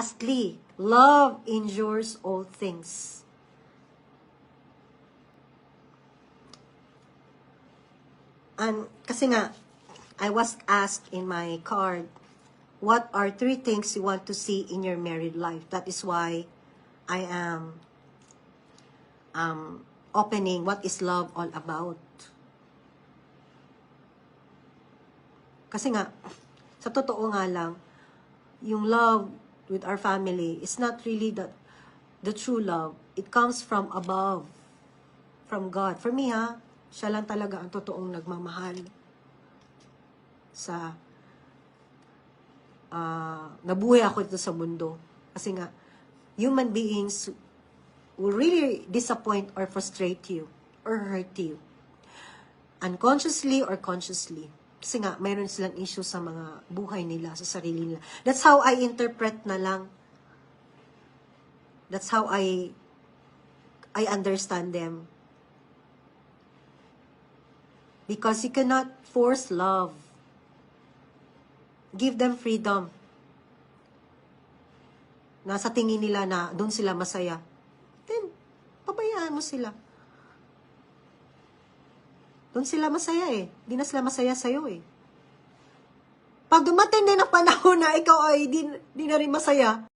Lastly, love endures all things. And kasi nga, I was asked in my card, what are 3 things you want to see in your married life? That is why I am opening what is love all about. Kasi nga, sa totoo nga lang, yung love with our family is not really the true love. It comes from above, from God. For me siya lang talaga ang totoong nagmamahal sa nabuhay ako dito sa mundo. Kasi nga, human beings will really disappoint or frustrate you or hurt you. Unconsciously or consciously. Kasi nga, mayroon silang issue sa mga buhay nila, sa sarili nila. That's how I interpret na lang. That's how I understand them. Because you cannot force love. Give them freedom. Na sa tingin nila na doon sila masaya. Then, pabayaan mo sila. Doon sila masaya eh. Di na sila masaya sa'yo eh. Pag dumating din ang panahon na ikaw ay di na rin masaya,